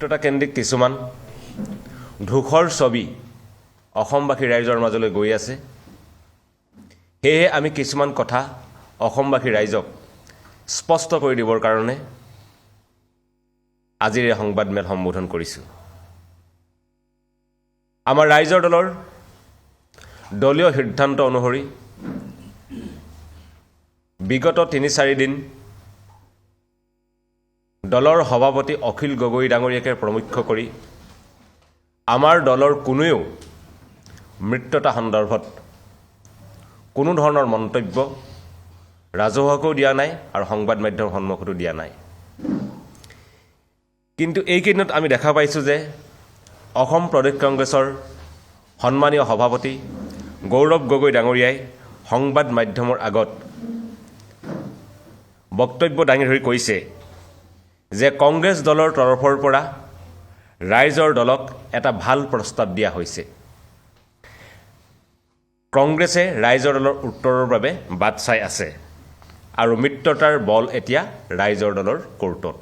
মিত্ৰতাকেন্দ্ৰিক কিছুমান ধূসৰ ছবি অসমবাসী ৰাইজৰ মাজলৈ গৈ আছে। সেয়েহে আমি কিছুমান কথা অসমবাসী ৰাইজক স্পষ্ট কৰি দিবৰ কাৰণে আজিৰ এই সংবাদমেল সম্বোধন কৰিছোঁ। আমাৰ ৰাইজৰ দলৰ দলীয় সিদ্ধান্ত অনুসৰি বিগত ৩-৪ দিন দলৰ সভাপতি অখিল গগৈ ডাঙৰীয়াকে প্ৰমুখ্য কৰি আমাৰ দলৰ কোনেও মৃত্যতা সন্দৰ্ভত কোনো ধৰণৰ মন্তব্য ৰাজহুৱাকৈও দিয়া নাই আৰু সংবাদ মাধ্যমৰ সন্মুখতো দিয়া নাই। কিন্তু এইকেইদিনত আমি দেখা পাইছোঁ যে অসম প্ৰদেশ কংগ্ৰেছৰ সন্মানীয় সভাপতি গৌৰৱ গগৈ ডাঙৰীয়াই সংবাদ মাধ্যমৰ আগত বক্তব্য দাঙি ধৰি কৈছে যে কংগ্ৰেছ দলৰ তৰফৰ পৰা ৰাইজৰ দলক এটা ভাল প্ৰস্তাৱ দিয়া হৈছে। কংগ্ৰেছে ৰাইজৰ দলৰ উত্তৰৰ বাবে বাট চাই আছে আৰু মিত্ৰতাৰ বল এতিয়া ৰাইজৰ দলৰ কোৰ্টত।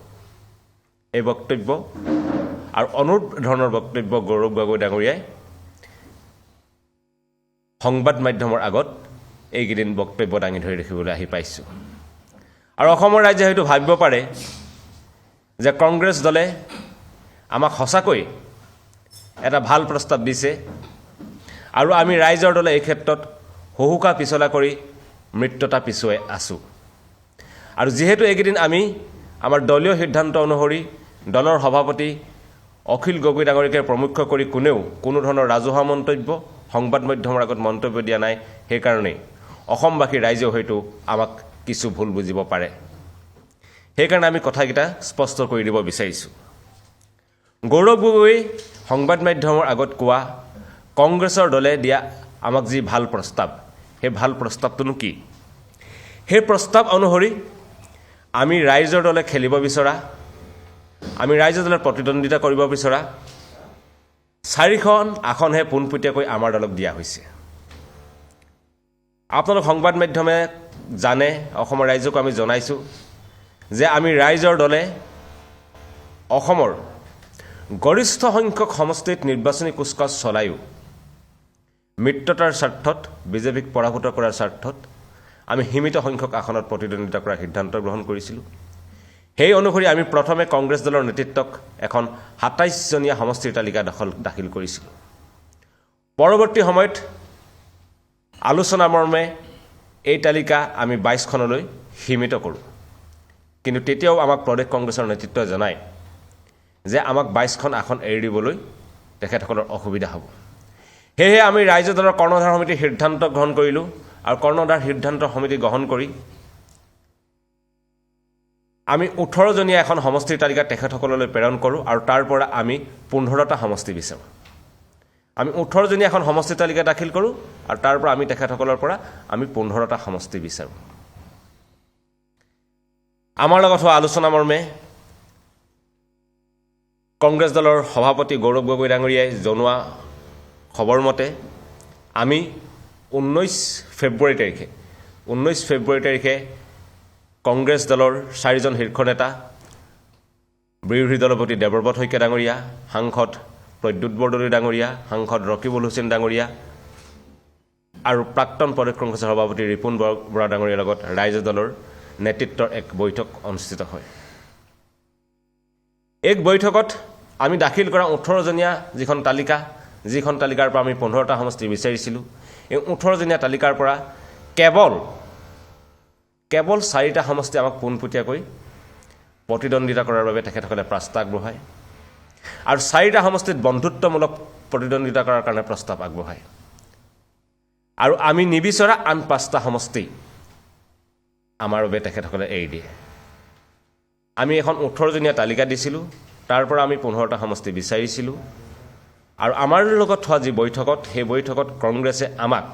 এই বক্তব্য আৰু অনুৰূপ ধৰণৰ বক্তব্য গৌৰৱ গগৈ ডাঙৰীয়াই সংবাদ মাধ্যমৰ আগত এইকেইদিন বক্তব্য দাঙি ধৰি ৰাখিবলৈ আহি পাইছোঁ। আৰু অসমৰ ৰাইজে হয়তো ভাবিব পাৰে যে কংগ্ৰেছ দলে আমাক সঁচাকৈ এটা ভাল প্ৰস্তাৱ দিছে আৰু আমি ৰাইজৰ দলে এই ক্ষেত্ৰত হুহুকা পিছলা কৰি মৃত্যতা পিছুৱাই আছোঁ। আৰু যিহেতু এইকেইদিন আমি আমাৰ দলীয় সিদ্ধান্ত অনুসৰি দলৰ সভাপতি অখিল গগৈ ডাঙৰীয়াকে প্ৰমুখ্য কৰি কোনেও কোনো ধৰণৰ ৰাজহুৱা মন্তব্য সংবাদ মাধ্যমৰ আগত মন্তব্য দিয়া নাই, সেইকাৰণেই অসমবাসী ৰাইজেও হয়তো আমাক কিছু ভুল বুজিব পাৰে। সেইকাৰণে আমি কথাকেইটা স্পষ্ট কৰি দিব বিচাৰিছোঁ। গৌৰৱ গগৈ সংবাদ মাধ্যমৰ আগত কোৱা কংগ্ৰেছৰ দলে দিয়া আমাক যি ভাল প্ৰস্তাৱ, সেই ভাল প্ৰস্তাৱটোনো কি? সেই প্ৰস্তাৱ অনুসৰি আমি ৰাইজৰ দলে খেলিব বিচৰা, আমি ৰাইজৰ দলে প্ৰতিদ্বন্দ্বিতা কৰিব বিচৰা 4খন আসনহে পোনপটীয়াকৈ আমাৰ দলক দিয়া হৈছে। আপোনালোক সংবাদ মাধ্যমে জানে, অসমৰ ৰাইজক আমি জনাইছোঁ যে আমি ৰাইজৰ দলে অসমৰ গৰিষ্ঠ সংখ্যক সমষ্টিত নিৰ্বাচনী কুচকাচ চলায়ো মিত্ৰতাৰ স্বাৰ্থত বিজেপিক পৰাভূত কৰাৰ স্বাৰ্থত আমি সীমিত সংখ্যক আসনত প্ৰতিদ্বন্দ্বিতা কৰাৰ সিদ্ধান্ত গ্ৰহণ কৰিছিলোঁ। সেই অনুসৰি আমি প্ৰথমে কংগ্ৰেছ দলৰ নেতৃত্বক এখন ২৭জনীয়া সমষ্টিৰ তালিকা দাখিল কৰিছিলোঁ। পৰৱৰ্তী সময়ত আলোচনা মৰ্মে এই তালিকা আমি ২২খনলৈ সীমিত কৰোঁ। কিন্তু তেতিয়াও আমাক প্ৰদেশ কংগ্ৰেছৰ নেতৃত্বই জনায় যে আমাক ২২খন আসন এৰি দিবলৈ তেখেতসকলৰ অসুবিধা হ'ব। সেয়েহে আমি ৰাইজৰ দলৰ কৰ্ণধাৰ সমিতিৰ সিদ্ধান্ত গ্ৰহণ কৰিলোঁ আৰু কৰ্ণধাৰ সিদ্ধান্ত সমিতি গ্ৰহণ কৰি আমি ১৮জনীয়া এখন সমষ্টিৰ তালিকা তেখেতসকললৈ প্ৰেৰণ কৰোঁ আৰু তাৰ পৰা আমি ১৫টা সমষ্টি বিচাৰোঁ। আমি ১৮জনীয়া এখন সমষ্টিৰ তালিকা দাখিল কৰোঁ আৰু তাৰ পৰা আমি তেখেতসকলৰ পৰা আমি ১৫টা সমষ্টি বিচাৰোঁ। আমাৰ লগত হোৱা আলোচনা মৰ্মে কংগ্ৰেছ দলৰ সভাপতি গৌৰৱ গগৈ ডাঙৰীয়াই জনোৱা খবৰ মতে আমি 19 ফেব্ৰুৱাৰী তাৰিখে কংগ্ৰেছ দলৰ 4জন শীৰ্ষ নেতা বিৰোধী দলপতি দেৱব্ৰত শইকীয়া ডাঙৰীয়া, সাংসদ প্ৰদ্যুৎ বৰদলৈ ডাঙৰীয়া, সাংসদ ৰকিবুল হুছেইন ডাঙৰীয়া আৰু প্ৰাক্তন প্ৰদেশ কংগ্ৰেছৰ সভাপতি ৰিপুণ বৰা ডাঙৰীয়াৰ লগত ৰাইজৰ দলৰ নেতৃত্বৰ এক বৈঠক অনুষ্ঠিত হয়। এই বৈঠকত আমি দাখিল কৰা 18জনীয়া যিখন তালিকাৰ পৰা আমি 15টা সমষ্টি বিচাৰিছিলোঁ, এই 18জনীয়া তালিকাৰ পৰা কেৱল 4টা সমষ্টি আমাক পোনপটীয়াকৈ প্ৰতিদ্বন্দ্বিতা কৰাৰ বাবে তেখেতসকলে প্ৰস্তাৱ আগবঢ়ায় আৰু 4টা সমষ্টিত বন্ধুত্বমূলক প্ৰতিদ্বন্দ্বিতা কৰাৰ কাৰণে প্ৰস্তাৱ আগবঢ়ায় আৰু আমি নিবিচৰা আন 5টা সমষ্টি আমাৰ বাবে তেখেতসকলে এৰি দিয়ে। আমি এখন 18জনীয়া তালিকা দিছিলোঁ, তাৰ পৰা আমি 15টা সমষ্টি বিচাৰিছিলোঁ আৰু আমাৰ লগত হোৱা যি বৈঠকত, সেই বৈঠকত কংগ্ৰেছে আমাক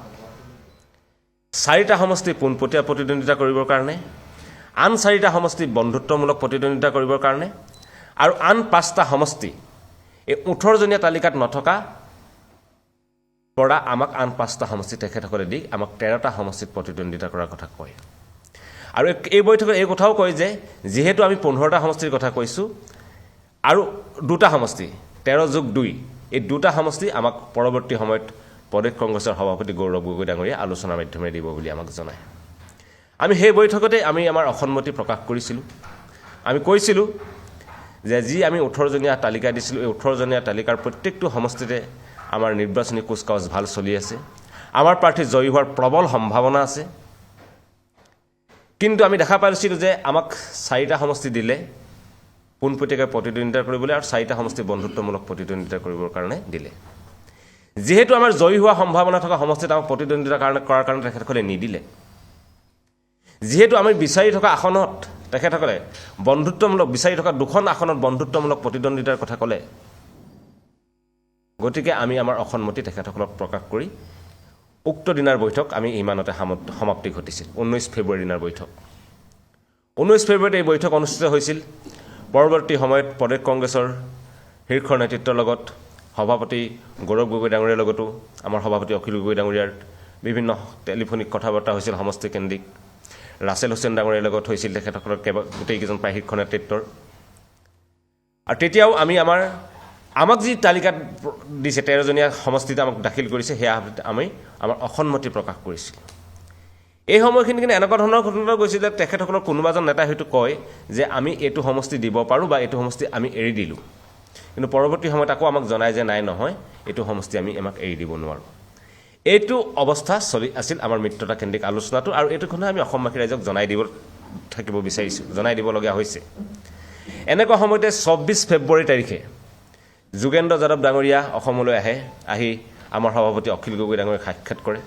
4টা সমষ্টি পোনপটীয়া প্ৰতিদ্বন্দ্বিতা কৰিবৰ কাৰণে, আন 4টা সমষ্টি বন্ধুত্বমূলক প্ৰতিদ্বন্দ্বিতা কৰিবৰ কাৰণে আৰু আন 5টা সমষ্টি এই 18জনীয়া তালিকাত নথকা পৰা আমাক আন 5টা সমষ্টি তেখেতসকলে দি আমাক 13টা সমষ্টিত প্ৰতিদ্বন্দ্বিতা কৰাৰ কথা কয়। আৰু এই বৈঠকত এই কথাও কয় যে যিহেতু আমি 15টা সমষ্টিৰ কথা কৈছোঁ, আৰু দুটা সমষ্টি 13+2 এই দুটা সমষ্টি আমাক পৰৱৰ্তী সময়ত প্ৰদেশ কংগ্ৰেছৰ সভাপতি গৌৰৱ গগৈ ডাঙৰীয়া আলোচনাৰ মাধ্যমেৰে দিব বুলি আমাক জনায় আমি সেই বৈঠকতে আমি আমাৰ অসন্মতি প্ৰকাশ কৰিছিলোঁ আমি কৈছিলোঁ যে যি আমি 18জনীয়া তালিকা দিছিলোঁ এই 18জনীয়া তালিকাৰ প্ৰত্যেকটো সমষ্টিতে আমাৰ নিৰ্বাচনী কুচকাৱাজ ভাল চলি আছে আমাৰ প্ৰাৰ্থী জয়ী হোৱাৰ প্ৰবল সম্ভাৱনা আছে কিন্তু আমি দেখা পাইছিলোঁ যে আমাক 4টা সমষ্টি দিলে পোনপটীয়াকৈ প্ৰতিদ্বন্দ্বিতা কৰিবলৈ আৰু 4টা সমষ্টি বন্ধুত্বমূলক প্ৰতিদ্বন্দ্বিতা কৰিবৰ কাৰণে দিলে যেহেতু আমাৰ জয়ী হোৱা সম্ভাৱনা থকা সমষ্টিত আমাক প্ৰতিদ্বন্দ্বিতা কৰাৰ কাৰণে তেখেতসকলে নিদিলে যেহেতু আমি বিচাৰি থকা আসনত তেখেতসকলে বন্ধুত্বমূলক বিচাৰি থকা দুখন আসনত বন্ধুত্বমূলক প্ৰতিদ্বন্দ্বিতাৰ কথা ক'লে গতিকে আমি আমাৰ অসন্মতি তেখেতসকলক প্ৰকাশ কৰি উক্ত দিনাৰ বৈঠক আমি ইমানতে সমাপ্তি ঘটিছিল 19 ফেব্ৰুৱাৰী দিনাৰ বৈঠক 19 ফেব্ৰুৱাৰীত এই বৈঠক অনুষ্ঠিত হৈছিল পৰৱৰ্তী সময়ত প্ৰদেশ কংগ্ৰেছৰ শীৰ্ষ নেতৃত্বৰ লগত সভাপতি গৌৰৱ গগৈ ডাঙৰীয়াৰ লগতো আমাৰ সভাপতি অখিল গগৈ ডাঙৰীয়াৰ বিভিন্ন টেলিফোনিক কথা বাৰ্তা হৈছিল সমষ্টি কেন্দ্ৰিক ৰাছেল হুছেইন ডাঙৰীয়াৰ লগত হৈছিল তেখেতসকলৰ গোটেইকেইজন প্ৰায় শীৰ্ষ নেতৃত্বৰ আৰু তেতিয়াও আমি আমাক যি তালিকাত দিছে 13জনীয়া সমষ্টিত আমাক দাখিল কৰিছে সেয়া আমি আমাৰ অসন্মতি প্ৰকাশ কৰিছিলোঁ এই সময়খিনি কিন্তু এনেকুৱা ধৰণৰ ঘটনা গৈছিল যে তেখেতসকলৰ কোনোবাজন নেতাই হয়তো কয় যে আমি এইটো সমষ্টি দিব পাৰোঁ বা এইটো সমষ্টি আমি এৰি দিলোঁ কিন্তু পৰৱৰ্তী সময়ত আকৌ আমাক জনায় যে নাই নহয় এইটো সমষ্টি আমি আমাক এৰি দিব নোৱাৰোঁ এইটো অৱস্থা চলি আছিল আমাৰ মিত্ৰতা কেন্দ্ৰিক আলোচনাটো আৰু এইটো কথা আমি অসমবাসী ৰাইজক জনাই দিবলগীয়া হৈছে এনেকুৱা সময়তে 24 ফেব্ৰুৱাৰী তাৰিখে যোগেন্দ্ৰ যাদৱ ডাঙৰীয়া অসমলৈ আহি আমাৰ সভাপতি অখিল গগৈ ডাঙৰীয়াক সাক্ষাৎ কৰে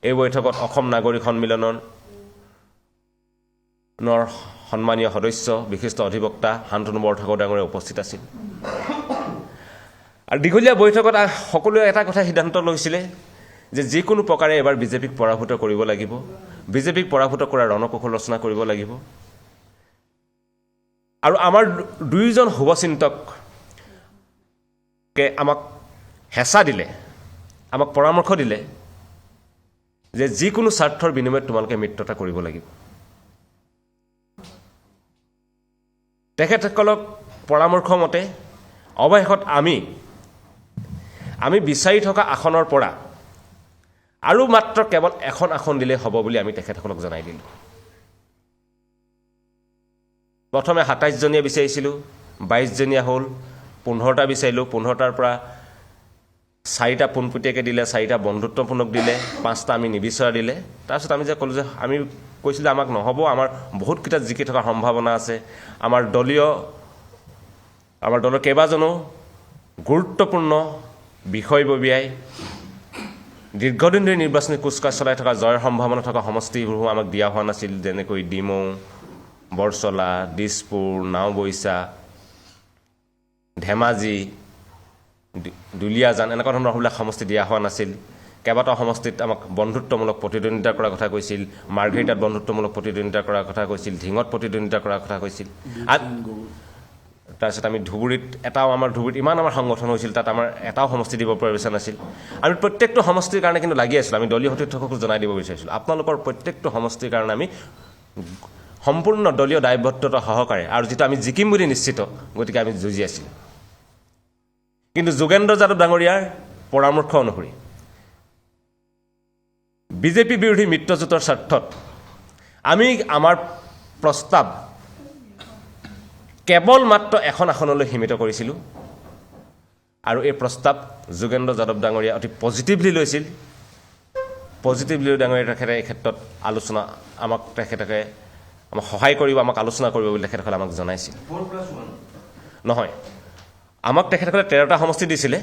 এই বৈঠকত অসম নাগৰিক সন্মিলনৰ সন্মানীয় সদস্য বিশিষ্ট অধিবক্তা শান্তনু বৰঠাকুৰ ডাঙৰীয়া উপস্থিত আছিল আৰু দীঘলীয়া বৈঠকত সকলোৱে এটা কথা সিদ্ধান্ত লৈছিলে যে যিকোনো প্ৰকাৰে এবাৰ বিজেপিক পৰাভূত কৰিব লাগিব বিজেপিক পৰাভূত কৰাৰ ৰণকৌশল ৰচনা কৰিব লাগিব আৰু আমাৰ দুইজন শুভচিন্তকে আমাক হেঁচা দিলে আমাক পৰামৰ্শ দিলে যে যিকোনো স্বাৰ্থৰ বিনিময়ত তোমালোকে মিত্ৰতা কৰিব লাগিব তেখেতসকলক পৰামৰ্শ মতে অৱশেষত আমি বিচাৰি থকা আসনৰ পৰা আৰু মাত্ৰ কেৱল এখন আসন দিলে হ'ব বুলি আমি তেখেতসকলক জনাই দিলোঁ প্ৰথমে 27জনীয়া বিচাৰিছিলোঁ 22জনীয়া হ'ল 15টা বিচাৰিলোঁ 15টাৰ পৰা 4টা পোনপটীয়াকৈ দিলে 4টা বন্ধুত্বপূৰ্ণক দিলে 5টা আমি নিবিচৰা দিলে তাৰপিছত আমি যে ক'লোঁ যে আমি কৈছিলোঁ আমাক নহ'ব আমাৰ বহুতকেইটা জিকি থকাৰ সম্ভাৱনা আছে আমাৰ দলৰ কেইবাজনো গুৰুত্বপূৰ্ণ বিষয়ববীয়াই দীৰ্ঘদিন ধৰি নিৰ্বাচনী কুচকাৱাজ চলাই থকা জয়ৰ সম্ভাৱনা থকা সমষ্টিসমূহ আমাক দিয়া হোৱা নাছিল যেনেকৈ ডিমৌ বৰচলা দিছপুৰ নাওবৈচা ধেমাজি দুলীয়াজান এনেকুৱা ধৰণৰ বিলাক সমষ্টি দিয়া হোৱা নাছিল কেইবাটাও সমষ্টিত আমাক বন্ধুত্বমূলক প্ৰতিদ্বন্দ্বিতা কৰাৰ কথা কৈছিল মাৰ্ঘেৰিটাত বন্ধুত্বমূলক প্ৰতিদ্বন্দ্বিতা কৰাৰ কথা কৈছিল ধিঙত প্ৰতিদ্বন্দ্বিতা কৰাৰ কথা কৈছিল তাৰপিছত আমি ধুবুৰীত আমাৰ ধুবুৰীত ইমান আমাৰ সংগঠন হৈছিল তাত আমাৰ এটাও সমষ্টি দিব পৰা বিচৰা নাছিল আমি প্ৰত্যেকটো সমষ্টিৰ কাৰণে কিন্তু লাগি আছিলোঁ আমি দলীয় সতীৰ্থসকলক জনাই দিব বিচাৰিছিলোঁ আপোনালোকৰ প্ৰত্যেকটো সমষ্টিৰ কাৰণে আমি সম্পূৰ্ণ দলীয় দায়বদ্ধতা সহকাৰে আৰু যিটো আমি জিকিম বুলি নিশ্চিত গতিকে আমি যুঁজি আছিলোঁ কিন্তু যোগেন্দ্ৰ যাদৱ ডাঙৰীয়াৰ পৰামৰ্শ অনুসৰি বিজেপি বিৰোধী মিত্ৰজোঁটৰ স্বাৰ্থত আমি আমাৰ প্ৰস্তাৱ কেৱল মাত্ৰ এখন আসনলৈ সীমিত কৰিছিলোঁ আৰু এই প্ৰস্তাৱ যোগেন্দ্ৰ যাদৱ ডাঙৰীয়া অতি পজিটিভলি লৈছিল পজিটিভলি ডাঙৰীয়া তেখেতে এই ক্ষেত্ৰত আলোচনা তেখেতে আমাক সহায় কৰিব আমাক আলোচনা কৰিব বুলি তেখেতসকলে আমাক জনাইছিল নহয় আমাক তেখেতসকলে 13টা সমষ্টি দিছিলে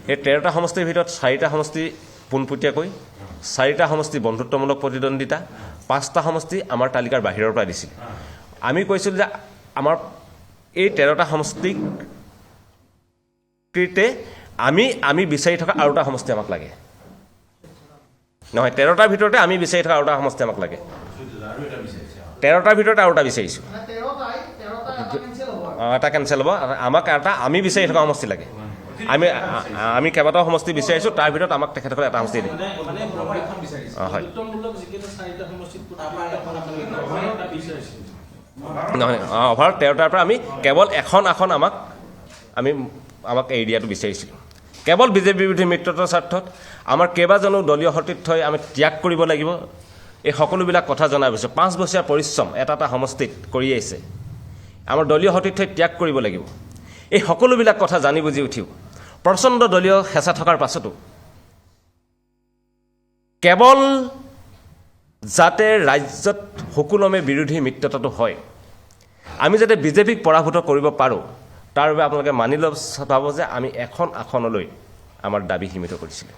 সেই 13টা সমষ্টিৰ ভিতৰত 4টা সমষ্টি পোনপটীয়াকৈ 4টা সমষ্টি বন্ধুত্বমূলক প্ৰতিদ্বন্দ্বিতা 5টা সমষ্টি আমাৰ তালিকাৰ বাহিৰৰ পৰা দিছিল আমি কৈছিলোঁ যে আমাৰ এই 13টা সমষ্টিক আমি বিচাৰি থকা আৰু এটা সমষ্টি আমাক লাগে নহয় 13টাৰ ভিতৰতে আমি বিচাৰি থকা আৰু এটা সমষ্টি আমাক লাগে 13টাৰ ভিতৰতে আৰু এটা বিচাৰিছোঁ এটা কেঞ্চেল হ'ব আমাক এটা আমি বিচাৰি থকা সমষ্টি লাগে আমি কেইবাটাও সমষ্টি বিচাৰিছোঁ তাৰ ভিতৰত আমাক তেখেতসকলে এটা সমষ্টি দিয়ে হয় নহয় অভাৰত 13টাৰ পৰা আমি কেৱল এখন আসন আমাক এৰি দিয়াটো বিচাৰিছিলোঁ কেৱল বিজেপি বিৰোধী মিত্ৰতাৰ স্বাৰ্থত আমাৰ কেইবাজনো দলীয় সতীৰ্থই আমি ত্যাগ কৰিব লাগিব এই সকলোবিলাক কথা জনাই গৈছোঁ 5 বছৰীয়া পৰিশ্ৰম এটা সমষ্টিত কৰি আহিছে আমাৰ দলীয় সতীৰ্থই ত্যাগ কৰিব লাগিব এই সকলোবিলাক কথা জানি বুজি উঠিও প্ৰচণ্ড দলীয় হেঁচা থকাৰ পাছতো কেৱল যাতে ৰাজ্যত সুকুলমে বিৰোধী মিত্ৰতাটো হয় আমি যাতে বিজেপিক পৰাভূত কৰিব পাৰোঁ তাৰ বাবে আপোনালোকে মানি ল'ব চাব যে আমি এখন আসনলৈ আমাৰ দাবী সীমিত কৰিছিলোঁ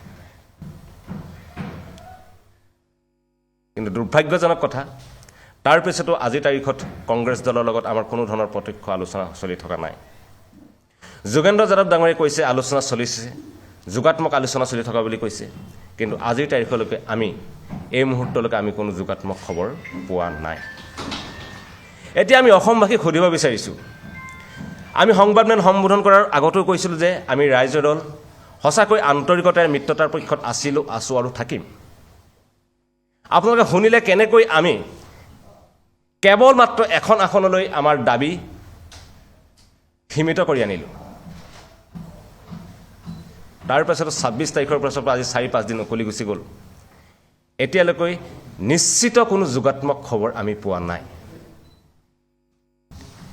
কিন্তু দুৰ্ভাগ্যজনক কথা তাৰ পিছতো আজিৰ তাৰিখত কংগ্ৰেছ দলৰ লগত আমাৰ কোনো ধৰণৰ প্ৰত্যক্ষ আলোচনা চলি থকা নাই যোগেন্দ্ৰ যাদৱ ডাঙৰীয়ে কৈছে আলোচনা চলিছে যোগাত্মক আলোচনা চলি থকা বুলি কৈছে কিন্তু আজিৰ তাৰিখলৈকে আমি এই মুহূৰ্তলৈকে আমি কোনো যোগাত্মক খবৰ পোৱা নাই এতিয়া আমি অসমবাসীক সুধিব বিচাৰিছোঁ আমি সংবাদমেল সম্বোধন কৰাৰ আগতো কৈছিলোঁ যে আমি ৰাইজৰ দল সঁচাকৈ আন্তৰিকতাৰে মিত্ৰতাৰ পক্ষত আছোঁ আৰু থাকিম আপোনালোকে শুনিলে কেনেকৈ আমি কেৱল মাত্ৰ এখন আসনলৈ আমাৰ দাবী সীমিত কৰি আনিলোঁ তাৰপাছত 26 তাৰিখৰ পাছৰ পৰা আজি 4-5 দিন উকলি গুচি গ'ল এতিয়ালৈকে নিশ্চিত কোনো যোগাত্মক খবৰ আমি পোৱা নাই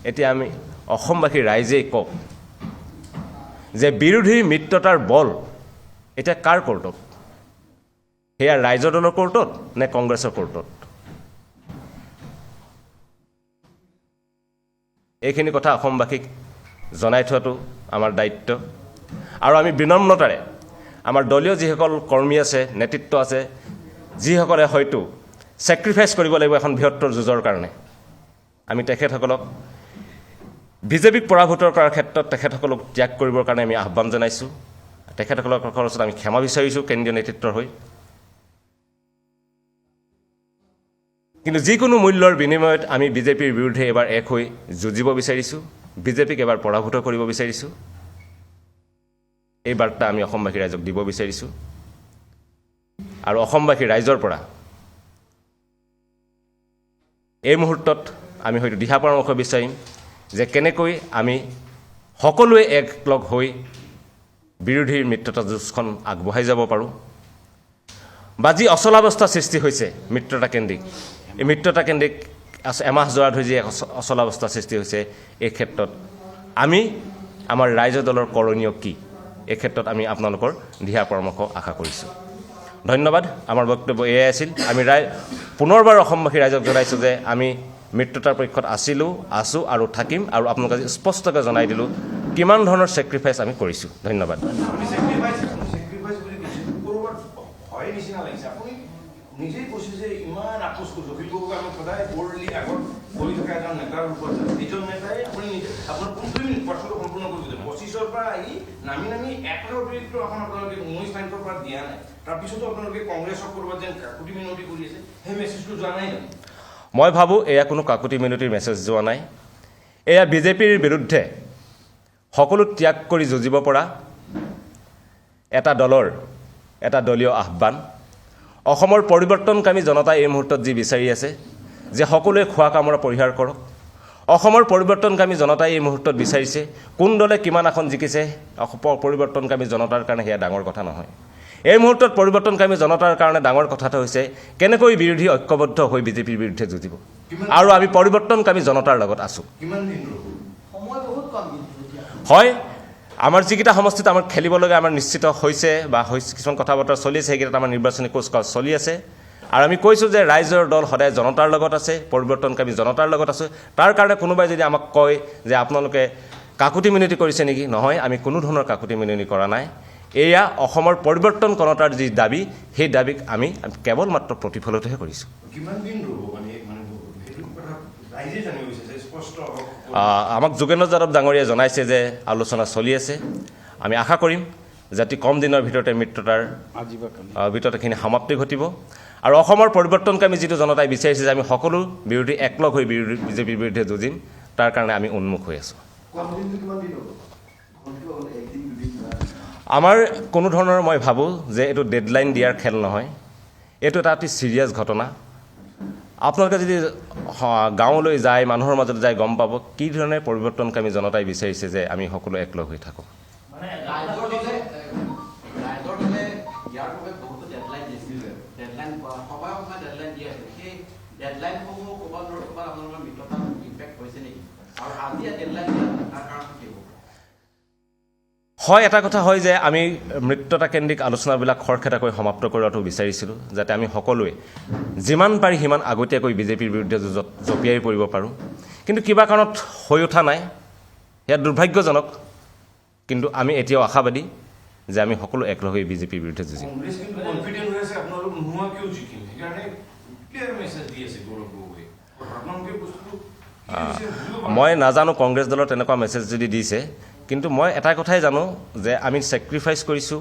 এতিয়া আমি অসমবাসী ৰাইজেই কওক যে বিৰোধী মিত্ৰতাৰ বল এতিয়া কাৰ কোৰ্টত সেয়া ৰাইজৰ দলৰ কোৰ্টত নে কংগ্ৰেছৰ কোৰ্টত এইখিনি কথা অসমবাসীক জনাই থোৱাটো আমাৰ দায়িত্ব আৰু আমি বিনম্ৰতাৰে আমাৰ দলীয় যিসকল কৰ্মী আছে নেতৃত্ব আছে যিসকলে হয়তো ছেক্ৰিফাইচ কৰিব লাগিব এখন বৃহত্তৰ যুঁজৰ কাৰণে আমি তেখেতসকলক বিজেপিক পৰাভূত কৰাৰ ক্ষেত্ৰত তেখেতসকলক ত্যাগ কৰিবৰ কাৰণে আমি আহ্বান জনাইছোঁ তেখেতসকলৰ ওচৰত আমি ক্ষমা বিচাৰিছোঁ কেন্দ্ৰীয় নেতৃত্বৰ হৈ কিন্তু যিকোনো মূল্যৰ বিনিময়ত আমি বিজেপিৰ বিৰুদ্ধে এবাৰ এক হৈ যুঁজিব বিচাৰিছোঁ বিজেপিক এবাৰ পৰাভূত কৰিব বিচাৰিছোঁ এই বাৰ্তা আমি অসমবাসী ৰাইজক দিব বিচাৰিছোঁ আৰু অসমবাসী ৰাইজৰ পৰা এই মুহূৰ্তত আমি হয়তো দিহা পৰামৰ্শ বিচাৰিম যে কেনেকৈ আমি সকলোৱে একলগ হৈ বিৰোধীৰ মিত্ৰতা যুঁজখন আগবঢ়াই যাব পাৰোঁ বা যি অচলাৱস্থা সৃষ্টি হৈছে মিত্ৰতা কেন্দ্ৰিক এই মিত্ৰতা কেন্দ্ৰিক এমাহ যোৱা ধৰি যি অচলাৱস্থা সৃষ্টি হৈছে এই ক্ষেত্ৰত আমি আমাৰ ৰাইজৰ দলৰ কৰণীয় কি এই ক্ষেত্ৰত আমি আপোনালোকৰ দিহা পৰামৰ্শ আশা কৰিছোঁ ধন্যবাদ আমাৰ বক্তব্য এয়াই আছিল আমি পুনৰবাৰ অসমবাসী ৰাইজক জনাইছোঁ যে আমি মিত্ৰতাৰ পক্ষত আছোঁ আৰু থাকিম আৰু আপোনালোকে স্পষ্টকৈ জনাই দিলোঁ কিমান ধৰণৰ ছেক্ৰিফাইচ আমি কৰিছোঁ ধন্যবাদ নিজেই কৈছে যে ইমান আপোচ কৰিছোঁ অখিল আমি সদায় বৰ্ডলি আগত বহি থকা এজন নেতাৰ ওপৰত এজন নেতাই আপুনি আপোনাৰ 15 মিনিট প্ৰশ্নটো সম্পূৰ্ণ কৰিব দিব 25ৰ পৰা আহি নামি একৰ অতিৰিক্ত এখন আপোনালোকে 19 তাৰিখৰ পৰা দিয়া নাই তাৰপিছতো আপোনালোকে কংগ্ৰেছক ক'ৰবাত যেন কাকুতি মিনতি কৰি আছে সেই মেছেজটো যোৱা নাই জানো মই ভাবোঁ এয়া কোনো কাকুতি মিনতিৰ মেছেজ যোৱা নাই এয়া বিজেপিৰ বিৰুদ্ধে সকলো ত্যাগ কৰি যুঁজিব পৰা এটা দলৰ এটা দলীয় আহ্বান অসমৰ পৰিৱৰ্তনকামী জনতাই এই মুহূৰ্তত যি বিচাৰি আছে যে সকলোৱে খোৱা কামৰা পৰিহাৰ কৰক অসমৰ পৰিৱৰ্তনকামী জনতাই এই মুহূৰ্তত বিচাৰিছে কোন দলে কিমান আসন জিকিছে পৰিৱৰ্তনকামী জনতাৰ কাৰণে সেয়া ডাঙৰ কথা নহয় এই মুহূৰ্তত পৰিৱৰ্তনকামী জনতাৰ কাৰণে ডাঙৰ কথাটো হৈছে কেনেকৈ বিৰোধী ঐক্যবদ্ধ হৈ বিজেপিৰ বিৰুদ্ধে যুঁজিব আৰু আমি পৰিৱৰ্তনকামী জনতাৰ লগত আছোঁ হয় আমাৰ যিকেইটা সমষ্টিত আমাৰ খেলিবলগা আমাৰ নিশ্চিত হৈছে বা কিছুমান কথা বতৰা চলি আছে সেইকেইটাত আমাৰ নিৰ্বাচনী কুচকাৱাজ চলি আছে আৰু আমি কৈছোঁ যে ৰাইজৰ দল সদায় জনতাৰ লগত আছে পৰিৱৰ্তনকামী জনতাৰ লগত আছে তাৰ কাৰণে কোনোবাই যদি আমাক কয় যে আপোনালোকে কাকুতি মিনতি কৰিছে নেকি নহয় আমি কোনো ধৰণৰ কাকুতি মিনতি কৰা নাই এয়া অসমৰ পৰিৱৰ্তন কৰণতাৰ যি দাবী সেই দাবীক আমি কেৱল মাত্ৰ প্ৰতিফলিতহে কৰিছোঁ আমাক যোগেন্দ্ৰ যাদৱ ডাঙৰীয়াই জনাইছে যে আলোচনা চলি আছে আমি আশা কৰিম যাতে কম দিনৰ ভিতৰতে মিত্ৰতাৰ ভিতৰত এইখিনি সমাপ্তি ঘটিব আৰু অসমৰ পৰিৱৰ্তনকামী যিটো জনতাই বিচাৰিছে যে আমি সকলো বিৰোধী একলগ হৈ বিজেপিৰ বিৰুদ্ধে যুঁজিম তাৰ কাৰণে আমি উন্মুখ হৈ আছোঁ আমাৰ কোনো ধৰণৰ মই ভাবোঁ যে এইটো ডেডলাইন দিয়াৰ খেল নহয় এইটো এটা অতি ছিৰিয়াছ ঘটনা আপোনালোকে যদি গাঁৱলৈ যায় মানুহৰ মাজত যায় গম পাব কি ধৰণে পৰিৱৰ্তনকামী জনতাই বিচাৰিছে যে আমি সকলো একলগ হৈ থাকোঁ মানে ৰাইজৰ দলে ইয়াৰ বাবে বহুতো ডেডলাইন দিছিলে ডেডলাইন সময় ডেডলাইন দি আছে সেই ডেডলাইনসমূহ ক'ৰবাত আপোনালোকৰ মিত্ৰতা ইম্পেক্ট হৈছে নেকি আৰু আজি ডেডলাইন দিয়া তাৰ কাৰণ কি হ'ব হয় এটা কথা হয় যে আমি মিত্ৰতাকেন্দ্ৰিক আলোচনাবিলাক খৰখেদাকৈ সমাপ্ত কৰাটো বিচাৰিছিলোঁ যাতে আমি সকলোৱে যিমান পাৰি সিমান আগতীয়াকৈ বিজেপিৰ বিৰুদ্ধে যুঁজত জঁপিয়াই পৰিব পাৰোঁ কিন্তু কিবা কাৰণত হৈ উঠা নাই সেয়া দুৰ্ভাগ্যজনক কিন্তু আমি এতিয়াও আশাবাদী যে আমি সকলো একলগ হৈ বিজেপিৰ বিৰুদ্ধে যুঁজিম কংগ্ৰেছ কিন্তু কনফিডেন্ট হৈ আছে আপোনালোক নোহোৱাকৈও জিকিম সেইকাৰণে ক্লিয়াৰ মেছেজ দি আছে গৌৰৱ গগৈ আপোনালোকে বস্তুটো মই নাজানো কংগ্ৰেছ দলৰ তেনেকুৱা মেছেজ যদি দিছে কিন্তু মই এটা কথাই জানো যে আমি ছেক্ৰিফাইচ কৰিছোঁ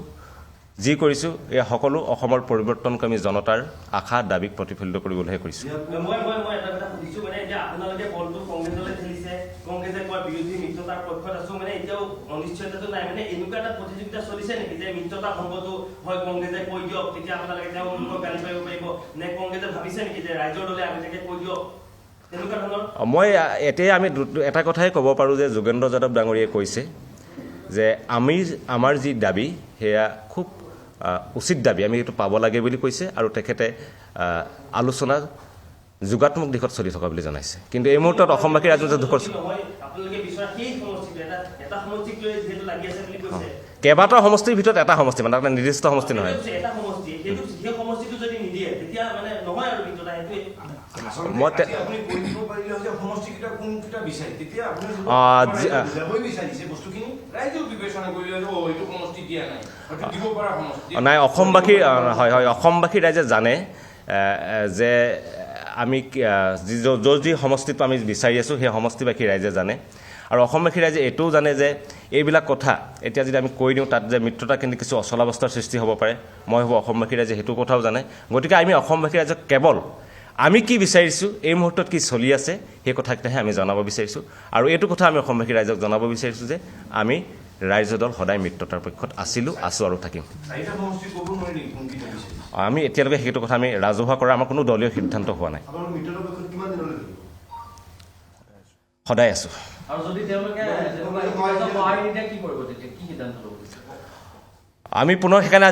যি কৰিছোঁ এই সকলো অসমৰ পৰিৱৰ্তনকামী জনতাৰ আশা দাবীক প্ৰতিফলিত কৰিবলৈহে কৰিছোঁ মই এটা কথা সুধিছোঁ মানে এতিয়া আপোনালোকে বলটো কংগ্ৰেছলৈ ঠেলিছে কংগ্ৰেছে কয় বিৰোধী মিত্ৰতাৰ পক্ষত আছোঁ মানে এতিয়াও অনিশ্চয়তাটো নাই মানে এনেকুৱা এটা প্ৰতিযোগিতা চলিছে নেকি যে মিত্ৰতা ভংগটো হয় কংগ্ৰেছে কৈ দিয়ক তেতিয়া আপোনালোকে তেওঁলোকক গালি পাৰিব পাৰিব নে কংগ্ৰেছে ভাবিছে নেকি যে ৰাইজৰ দলে আগতীয়াকৈ কৈ দিয়ক মই এতিয়াই আমি এটা কথাই ক'ব পাৰোঁ যে যোগেন্দ্ৰ যাদৱ ডাঙৰীয়াই কৈছে যে আমাৰ যি দাবী সেয়া খুব উচিত দাবী আমি এইটো পাব লাগে বুলি কৈছে আৰু তেখেতে আলোচনা যোগাত্মক দিশত চলি থকা বুলি জনাইছে কিন্তু এই মুহূৰ্তত অসমবাসী ৰাজনীতিৰ দুখৰ কেইবাটাও সমষ্টিৰ ভিতৰত এটা সমষ্টি মানে এটা নিৰ্দিষ্ট সমষ্টি নহয় নাই অসমবাসী হয় হয় অসমবাসী ৰাইজে জানে যে আমি যি সমষ্টিটো আমি বিচাৰি আছোঁ সেই সমষ্টিবাসী ৰাইজে জানে আৰু অসমবাসী ৰাইজে এইটোও জানে যে এইবিলাক কথা এতিয়া যদি আমি কৈ দিওঁ তাত যে মিত্ৰতা কিন্তু কিছু অচলাৱস্থাৰ সৃষ্টি হ'ব পাৰে মই ভাবোঁ অসমবাসী ৰাইজে সেইটো কথাও জানে গতিকে আমি অসমবাসী ৰাইজক কেৱল আমি কি বিচাৰিছোঁ এই মুহূৰ্তত কি চলি আছে সেই কথাকেইটাহে আমি জনাব বিচাৰিছোঁ আৰু এইটো কথা আমি অসমবাসী ৰাইজক জনাব বিচাৰিছোঁ যে আমি ৰাইজৰ দল সদায় মিত্ৰতাৰ পক্ষত আছিলোঁ আছোঁ আৰু থাকিম আমি এতিয়ালৈকে সেইটো কথা আমি ৰাজহুৱা কৰা আমাৰ কোনো দলীয় সিদ্ধান্ত হোৱা নাই সদায় আছোঁ আমি পুনৰ সেইকাৰণে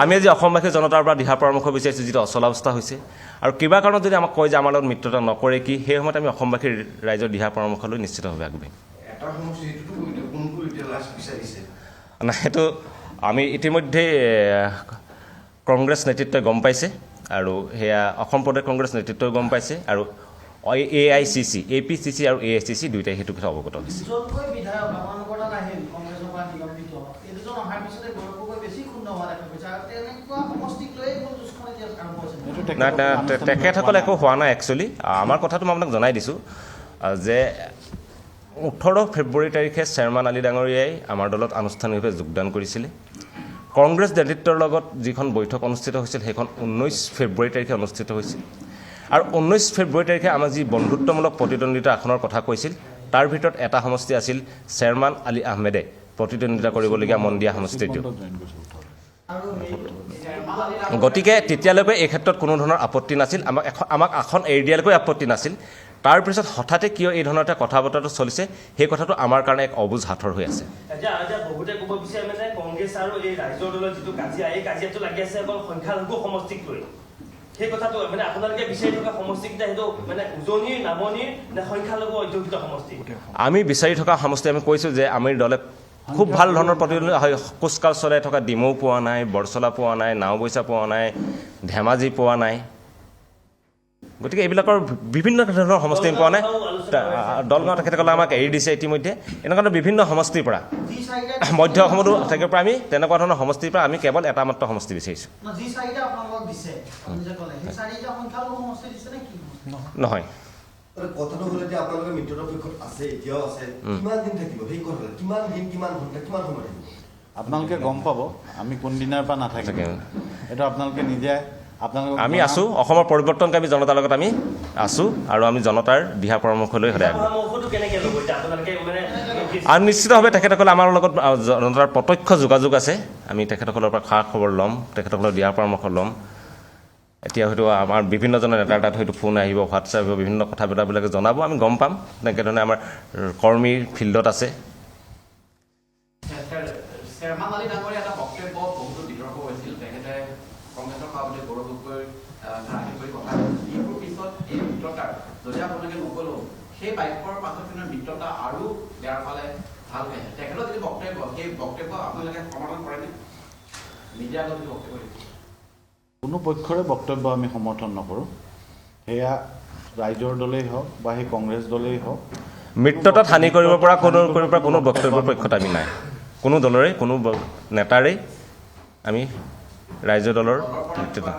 আমি যি অসমবাসী জনতাৰ পৰা দিহা পৰামৰ্শ বিচাৰিছোঁ যিটো অচলাৱস্থা হৈছে আৰু কিবা কাৰণত যদি আমাক কয় যে আমাৰ লগত মিত্ৰতা নকৰে কি সেই সময়ত আমি অসমবাসীৰ ৰাইজৰ দিহা পৰামৰ্শ লৈ নিশ্চিতভাৱে আগবাঢ়িম নাই সেইটো আমি ইতিমধ্যে কংগ্ৰেছ নেতৃত্বই গম পাইছে আৰু সেয়া অসম প্ৰদেশ কংগ্ৰেছ নেতৃত্বই গম পাইছে আৰু AICC APCC আৰু AICC দুয়োটাই সেইটো কথা অৱগত হৈছে নাই তেখেতসকল একো হোৱা নাই একচুৱেলি আমাৰ কথাটো মই আপোনাক জনাই দিছোঁ যে 18 ফেব্ৰুৱাৰী তাৰিখে চেয়াৰমেন আলী ডাঙৰীয়াই আমাৰ দলত আনুষ্ঠানিকভাৱে যোগদান কৰিছিলে কংগ্ৰেছ নেতৃত্বৰ লগত যিখন বৈঠক অনুষ্ঠিত হৈছিল সেইখন 19 ফেব্ৰুৱাৰী তাৰিখে অনুষ্ঠিত হৈছিল আৰু 19 ফেব্ৰুৱাৰী তাৰিখে আমাৰ যি বন্ধুত্বমূলক প্ৰতিদ্বন্দ্বিতা আসনৰ কথা কৈছিল তাৰ ভিতৰত এটা সমষ্টি আছিল চেয়াৰমেন আলী আহমেদে প্ৰতিদ্বন্দ্বিতা কৰিবলগীয়া মন্দিয়া সমষ্টিটো গতিকে তেতিয়ালৈকে এই ক্ষেত্ৰত কোনো ধৰণৰ আপত্তি নাছিল আমাক আসন এৰি দিয়ালৈকে আপত্তি নাছিল তাৰপিছত হঠাতে কিয় এই ধৰণৰ এটা কথা বতৰাটো চলিছে সেই কথাটো আমাৰ কাৰণে এক অবুজ হাতৰ হৈ আছে বহুতে ক'ব বিচাৰে মানে কংগ্ৰেছ আৰু এই ৰাইজৰ দলৰ যিটো কাজিয়া এই কাজিয়াটো লাগি আছে অকল সংখ্যালঘু সমষ্টিক লৈ সেই কথাটো মানে আপোনালোকে বিচাৰি থকা সমষ্টিকেইটা সেইটো মানে উজনিৰ নামনিৰ নে সংখ্যালঘু অধ্যুষিত সমষ্টি আমি বিচাৰি থকা সমষ্টি আমি কৈছোঁ যে আমি দলে খুব ভাল ধৰণৰ প্ৰতিদ্বন্দ্বী হয় কোচকাল চলাই থকা ডিমৌ পোৱা নাই বৰচলা পোৱা নাই নাওবৈচা পোৱা নাই ধেমাজি পোৱা নাই গতিকে এইবিলাকৰ বিভিন্ন ধৰণৰ সমষ্টি পোৱা নাই দলগাঁও তেখেতসকলে আমাক এৰি দিছে ইতিমধ্যে এনেকুৱা বিভিন্ন সমষ্টিৰ পৰা মধ্য অসমতো থাকিব পৰা আমি তেনেকুৱা ধৰণৰ সমষ্টিৰ পৰা আমি কেৱল এটা মাত্ৰ সমষ্টি বিচাৰিছোঁ নহয় কথাটো হলে যে আপোনালোকে মিত্ৰতাৰ পক্ষত আছে এতিয়াও আছে কিমান দিন থাকিব সেই কথা কিমান দিন কিমান ঘণ্টা কিমান সময় থাকিব আপোনালোকে গম পাব আমি কোন দিনাৰ পৰা নাথাকিম এইটো আপোনালোকে নিজে আমি আছোঁ অসমৰ পৰিৱৰ্তনকামী জনতাৰ লগত আমি আছোঁ আৰু আমি জনতাৰ দিহা পৰামৰ্শ লৈ সদায় আৰু নিশ্চিতভাৱে তেখেতসকলে আমাৰ লগত জনতাৰ প্ৰত্যক্ষ যোগাযোগ আছে আমি তেখেতসকলৰ পৰা খা খবৰ ল'ম তেখেতসকলৰ দিহা পৰামৰ্শ ল'ম এতিয়া হয়তো আমাৰ বিভিন্নজনৰ নেতাৰ তাত হয়তো ফোন আহিব, হোৱাটছআপ আহিব, বিভিন্ন কথা বতৰাবিলাকে জনাব, আমি গম পাম। তেনেকৈ ধৰণে আমাৰ কৰ্মী ফিল্ডত আছে। শ্বেৰমান আলী ডাঙৰীয়া এটা বক্তব্য বহুতো বিতৰ্ক হৈছিল। তেখেতে কংগ্ৰেছৰ সভাপতি গৌৰৱ গগৈৰ আহি কৰি কথা এইবোৰ পিছত এই মিত্ৰতাৰ যদি আপোনালোকে নক'লেও সেই বাক্যৰ পাছত কিন্তু মিত্ৰতা আৰু বেয়াৰ ফালে ভালকৈ তেখেতৰ যিটো বক্তব্য সেই বক্তব্য আপোনালোকে সমৰ্থন কৰেনে? মিডিয়াৰ আগত যিটো বক্তব্য দিছে কোনো পক্ষৰে বক্তব্য আমি সমৰ্থন নকৰোঁ। সেয়া ৰাইজৰ দলেই হওক বা সেই কংগ্ৰেছ দলেই হওক, মিত্ৰতাত হানি কৰিব পৰা কোনো বক্তব্যৰ পক্ষত আমি নাই। কোনো দলৰে কোনো নেতাৰেই আমি ৰাইজৰ দলৰ মিত্ৰতা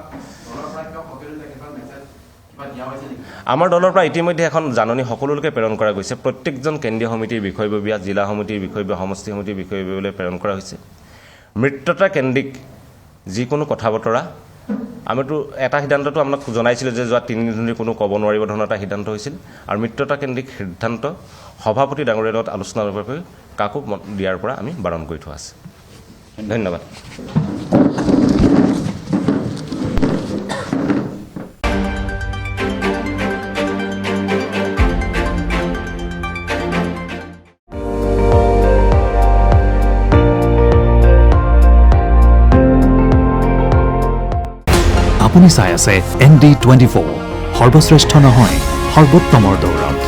আমাৰ দলৰ পৰা ইতিমধ্যে এখন জাননী সকলোলৈকে প্ৰেৰণ কৰা গৈছে। প্ৰত্যেকজন কেন্দ্ৰীয় সমিতিৰ বিষয়ববীয়া, জিলা সমিতিৰ বিষয়ববীয়া, সমষ্টি সমিতিৰ বিষয়ববীয়ালৈ প্ৰেৰণ কৰা হৈছে। মিত্ৰতা কেন্দ্ৰিক যিকোনো কথা বতৰা আমিতো এটা সিদ্ধান্তটো আপোনাক জনাইছিলোঁ যে যোৱা 3 দিন ধৰি কোনো ক'ব নোৱাৰিব ধৰণৰ এটা সিদ্ধান্ত হৈছিল। আৰু মিত্ৰতা কেন্দ্ৰিক সিদ্ধান্ত সভাপতি ডাঙৰীয়াৰ লগত আলোচনাৰ বাবে কাকো দিয়াৰ পৰা আমি বাৰণ কৰি থোৱা আছে। ধন্যবাদ। আপুনি চাই আছে ND24 সৰ্বশ্ৰেষ্ঠ নহয় সৰ্বোত্তমৰ দৌৰত।